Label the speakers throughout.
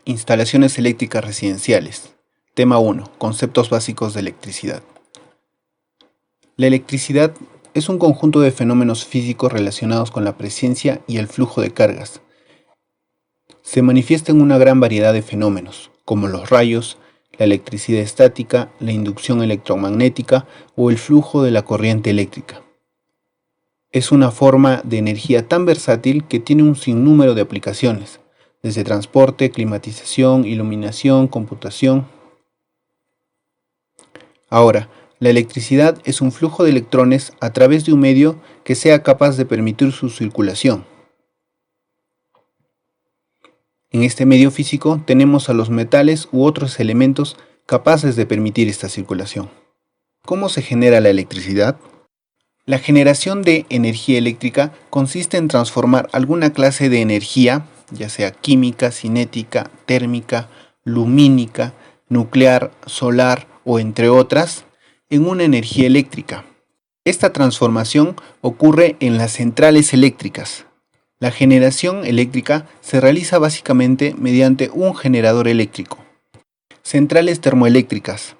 Speaker 1: Instalaciones eléctricas residenciales. Tema 1. Conceptos básicos de electricidad. La electricidad es un conjunto de fenómenos físicos relacionados con la presencia y el flujo de cargas. Se manifiesta en una gran variedad de fenómenos, como los rayos, la electricidad estática, la inducción electromagnética o el flujo de la corriente eléctrica. Es una forma de energía tan versátil que tiene un sinnúmero de aplicaciones, desde transporte, climatización, iluminación, computación. Ahora, la electricidad es un flujo de electrones a través de un medio que sea capaz de permitir su circulación. En este medio físico tenemos a los metales u otros elementos capaces de permitir esta circulación. ¿Cómo se genera la electricidad? La generación de energía eléctrica consiste en transformar alguna clase de energía, ya sea química, cinética, térmica, lumínica, nuclear, solar o entre otras, en una energía eléctrica. Esta transformación ocurre en las centrales eléctricas. La generación eléctrica se realiza básicamente mediante un generador eléctrico. Centrales termoeléctricas.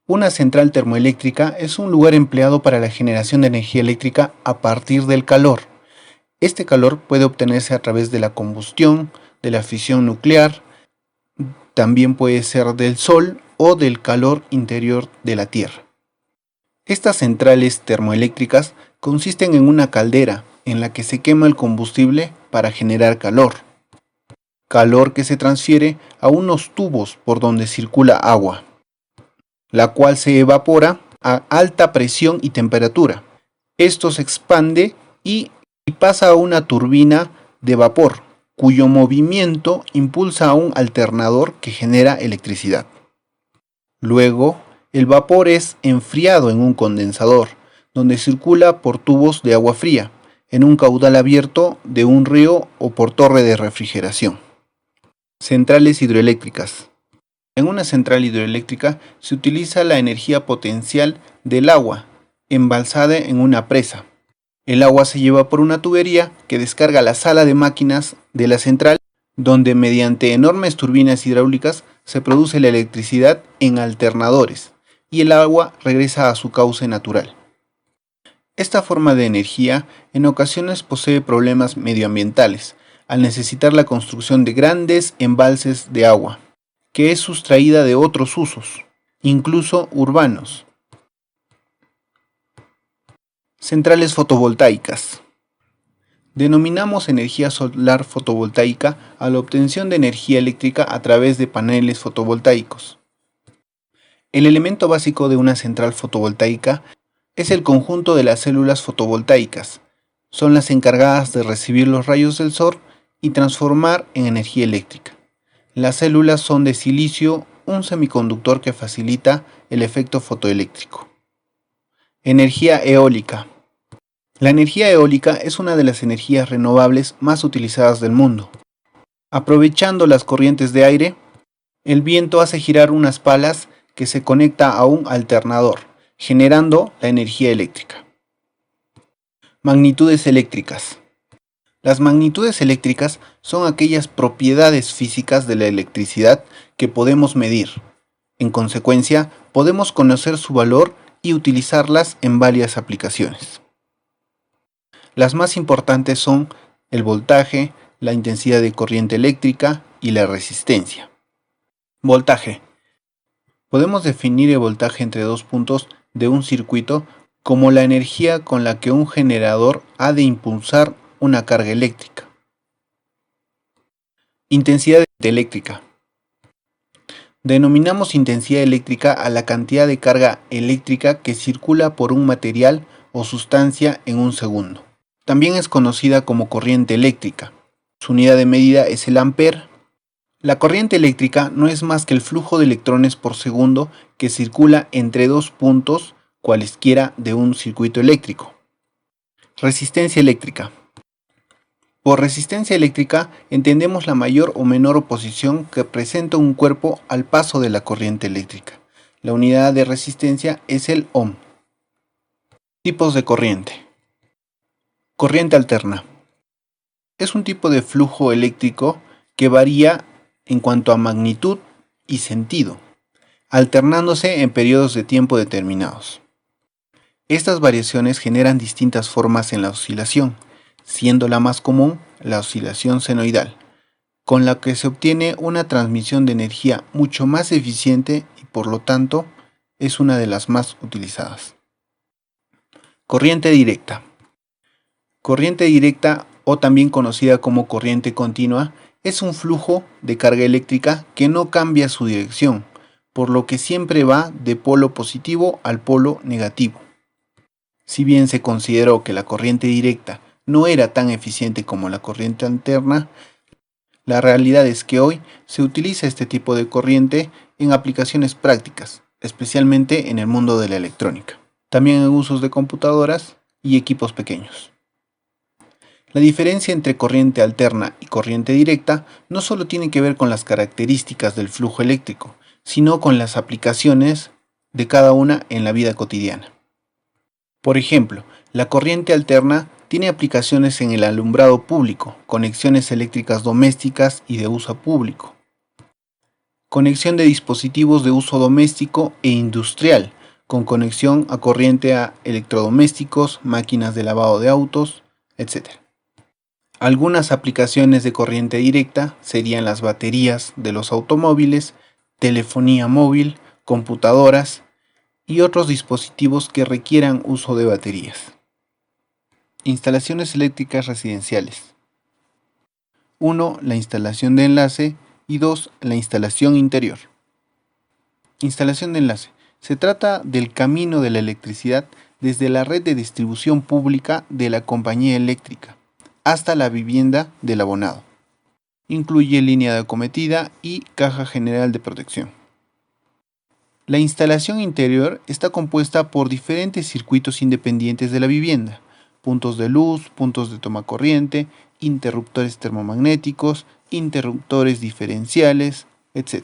Speaker 1: Una central termoeléctrica es un lugar empleado para la generación de energía eléctrica a partir del calor. Este calor puede obtenerse a través de la combustión, de la fisión nuclear, también puede ser del sol o del calor interior de la Tierra. Estas centrales termoeléctricas consisten en una caldera en la que se quema el combustible para generar calor. Calor que se transfiere a unos tubos por donde circula agua, la cual se evapora a alta presión y temperatura. Esto se expande y pasa a una turbina de vapor, cuyo movimiento impulsa a un alternador que genera electricidad. Luego, el vapor es enfriado en un condensador, donde circula por tubos de agua fría, en un caudal abierto de un río o por torre de refrigeración. Centrales hidroeléctricas. En una central hidroeléctrica se utiliza la energía potencial del agua, embalsada en una presa. El agua se lleva por una tubería que descarga la sala de máquinas de la central, donde mediante enormes turbinas hidráulicas se produce la electricidad en alternadores y el agua regresa a su cauce natural. Esta forma de energía en ocasiones posee problemas medioambientales, al necesitar la construcción de grandes embalses de agua, que es sustraída de otros usos, incluso urbanos. Centrales fotovoltaicas. Denominamos energía solar fotovoltaica a la obtención de energía eléctrica a través de paneles fotovoltaicos. El elemento básico de una central fotovoltaica es el conjunto de las células fotovoltaicas. Son las encargadas de recibir los rayos del sol y transformar en energía eléctrica. Las células son de silicio, un semiconductor que facilita el efecto fotoeléctrico. Energía eólica. La energía eólica es una de las energías renovables más utilizadas del mundo. Aprovechando las corrientes de aire, el viento hace girar unas palas que se conecta a un alternador, generando la energía eléctrica. Magnitudes eléctricas. Las magnitudes eléctricas son aquellas propiedades físicas de la electricidad que podemos medir. En consecuencia, podemos conocer su valor y utilizarlas en varias aplicaciones. Las más importantes son el voltaje, la intensidad de corriente eléctrica y la resistencia. Voltaje. Podemos definir el voltaje entre dos puntos de un circuito como la energía con la que un generador ha de impulsar una carga eléctrica. Intensidad eléctrica. Denominamos intensidad eléctrica a la cantidad de carga eléctrica que circula por un material o sustancia en un segundo. También es conocida como corriente eléctrica. Su unidad de medida es el ampere. La corriente eléctrica no es más que el flujo de electrones por segundo que circula entre dos puntos cualesquiera de un circuito eléctrico. Resistencia eléctrica. Por resistencia eléctrica entendemos la mayor o menor oposición que presenta un cuerpo al paso de la corriente eléctrica. La unidad de resistencia es el ohm. Tipos de corriente. Corriente alterna. Es un tipo de flujo eléctrico que varía en cuanto a magnitud y sentido, alternándose en periodos de tiempo determinados. Estas variaciones generan distintas formas en la oscilación, siendo la más común la oscilación senoidal, con la que se obtiene una transmisión de energía mucho más eficiente y por lo tanto es una de las más utilizadas. Corriente directa. Corriente directa, o también conocida como corriente continua, es un flujo de carga eléctrica que no cambia su dirección, por lo que siempre va de polo positivo al polo negativo. Si bien se consideró que la corriente directa no era tan eficiente como la corriente alterna, la realidad es que hoy se utiliza este tipo de corriente en aplicaciones prácticas, especialmente en el mundo de la electrónica, también en usos de computadoras y equipos pequeños. La diferencia entre corriente alterna y corriente directa no solo tiene que ver con las características del flujo eléctrico, sino con las aplicaciones de cada una en la vida cotidiana. Por ejemplo, la corriente alterna tiene aplicaciones en el alumbrado público, conexiones eléctricas domésticas y de uso público, conexión de dispositivos de uso doméstico e industrial, con conexión a corriente a electrodomésticos, máquinas de lavado de autos, etc. Algunas aplicaciones de corriente directa serían las baterías de los automóviles, telefonía móvil, computadoras y otros dispositivos que requieran uso de baterías. Instalaciones eléctricas residenciales. 1. La instalación de enlace y 2. La instalación interior. Instalación de enlace. Se trata del camino de la electricidad desde la red de distribución pública de la compañía eléctrica hasta la vivienda del abonado. Incluye línea de acometida y caja general de protección. La instalación interior está compuesta por diferentes circuitos independientes de la vivienda, puntos de luz, puntos de toma corriente, interruptores termomagnéticos, interruptores diferenciales, etc.